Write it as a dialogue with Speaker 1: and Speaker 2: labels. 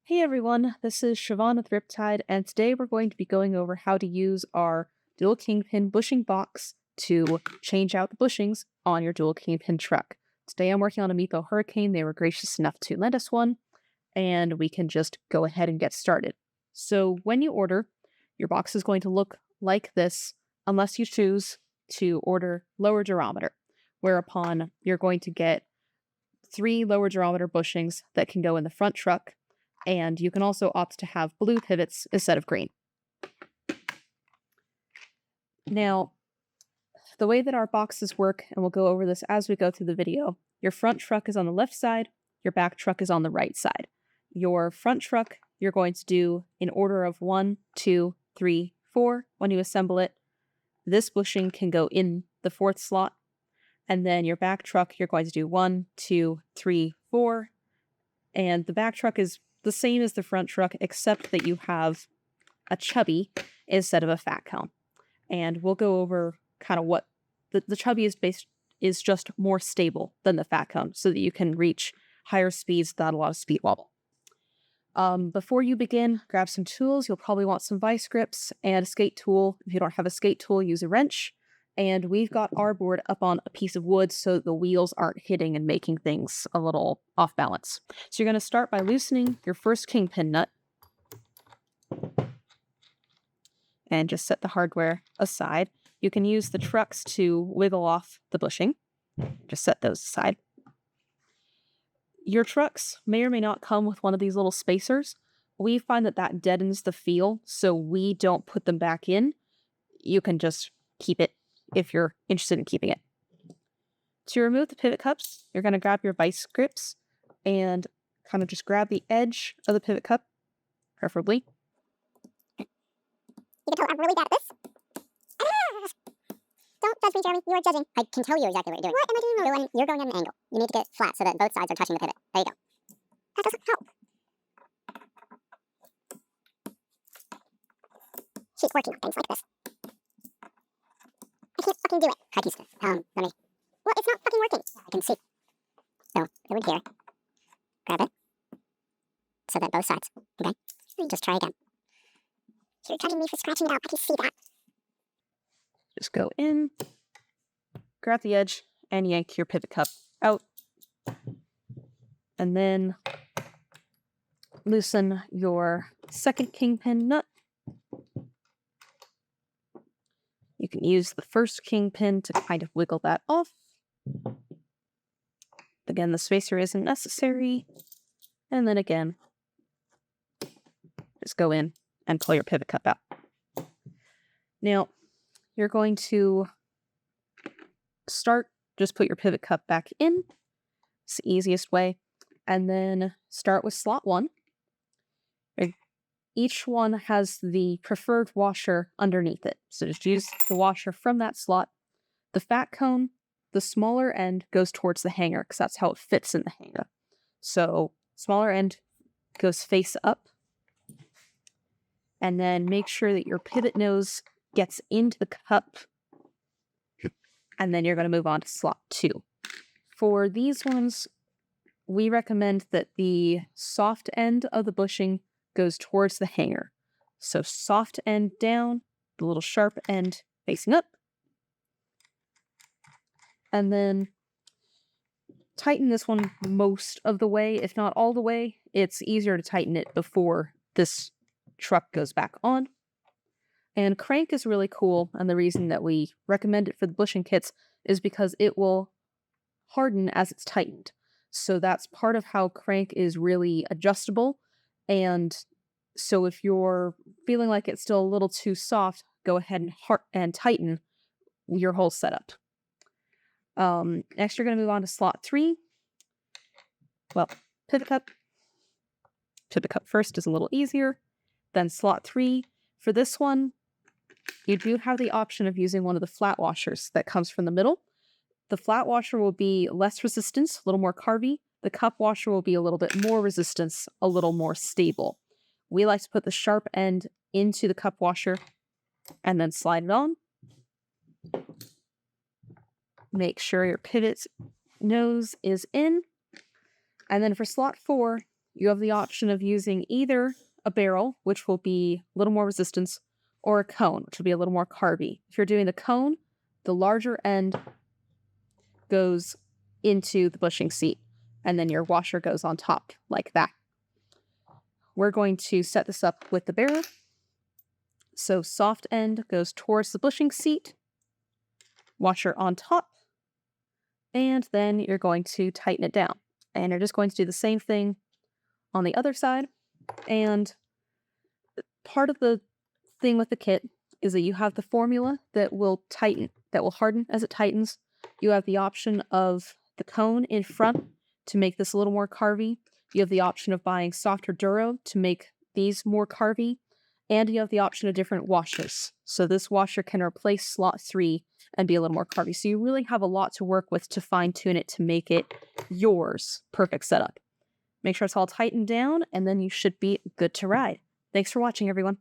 Speaker 1: Hey everyone, this is Siobhan with RipTide, and today we're going to be going over how to use our Dual Kingpin bushing box to change out the bushings on your Dual Kingpin truck. Today I'm working on a Meepo Hurricane. They were gracious enough to lend us one, and we can just go ahead and get started. So when you order, your box is going to look like this unless you choose to order lower durometer, whereupon you're going to get 3 lower durometer bushings that can go in the front truck, and you can also opt to have blue pivots instead of green. Now, the way that our boxes work, and we'll go over this as we go through the video, your front truck is on the left side, your back truck is on the right side. Your front truck, you're going to do in order of 1, 2, 3, 4 when you assemble it. This bushing can go in the 4th slot, and then your back truck, you're going to do 1, 2, 3, 4, and the back truck is the same as the front truck, except that you have a chubby instead of a fat cone. And we'll go over kind of what the chubby is just more stable than the fat cone, so that you can reach higher speeds without a lot of speed wobble. Before you begin, grab some tools. You'll probably want some vice grips and a skate tool. If you don't have a skate tool, use a wrench. And we've got our board up on a piece of wood so that the wheels aren't hitting and making things a little off balance. So you're going to start by loosening your first kingpin nut. And just set the hardware aside. You can use the trucks to wiggle off the bushing. Just set those aside. Your trucks may or may not come with one of these little spacers. We find that deadens the feel, so we don't put them back in. You can just keep it if you're interested in keeping it. To remove the pivot cups, you're going to grab your vice grips and kind of just grab the edge of the pivot cup, preferably.
Speaker 2: You can tell I'm really bad at this. Don't judge me, Jeremy. You are judging. I can tell you exactly what you're doing. What am I doing wrong? You're going at an angle. You need to get it flat so that both sides are touching the pivot. There you go. That doesn't help. She's working on things like this. I can't fucking do it. Hi, piece. Let me. Well, it's not fucking working. I can see. So, go in here. Grab it. So that both sides. Okay? And just try again. You're judging me for scratching it out. I can see that.
Speaker 1: Just go in, grab the edge, and yank your pivot cup out. And then loosen your second kingpin nut. You can use the first kingpin to kind of wiggle that off. Again, the spacer isn't necessary. And then again, just go in and pull your pivot cup out. Now, you're going to just put your pivot cup back in. It's the easiest way. And then start with slot 1. Each one has the preferred washer underneath it. So just use the washer from that slot. The fat cone, the smaller end goes towards the hanger because that's how it fits in the hanger. So smaller end goes face up. And then make sure that your pivot nose gets into the cup. And then you're going to move on to slot 2. For these ones, we recommend that the soft end of the bushing goes towards the hanger. So soft end down, the little sharp end facing up. And then tighten this one most of the way, if not all the way. It's easier to tighten it before this truck goes back on. And crank is really cool, and the reason that we recommend it for the bushing kits is because it will harden as it's tightened. So that's part of how crank is really adjustable. And so if you're feeling like it's still a little too soft, go ahead and tighten your whole setup. Next, you're going to move on to slot 3. Well, pivot cup. Pivot cup first is a little easier. Then slot 3. For this one, you do have the option of using one of the flat washers that comes from the middle. The flat washer will be less resistance, a little more carvy. The cup washer will be a little bit more resistance, a little more stable. We like to put the sharp end into the cup washer and then slide it on. Make sure your pivot nose is in. And then for slot 4, you have the option of using either a barrel, which will be a little more resistance, or a cone, which will be a little more carby. If you're doing the cone, the larger end goes into the bushing seat, and then your washer goes on top like that. We're going to set this up with the barrel. So soft end goes towards the bushing seat, washer on top, and then you're going to tighten it down. And you're just going to do the same thing on the other side. And part of the thing with the kit is that you have the formula that will tighten, that will harden as it tightens. You have the option of the cone in front to make this a little more carvy. You have the option of buying softer duro to make these more carvy. And you have the option of different washers. So this washer can replace slot 3 and be a little more carvy. So you really have a lot to work with to fine tune it to make it yours perfect setup. Make sure it's all tightened down, and then you should be good to ride. Thanks for watching, everyone.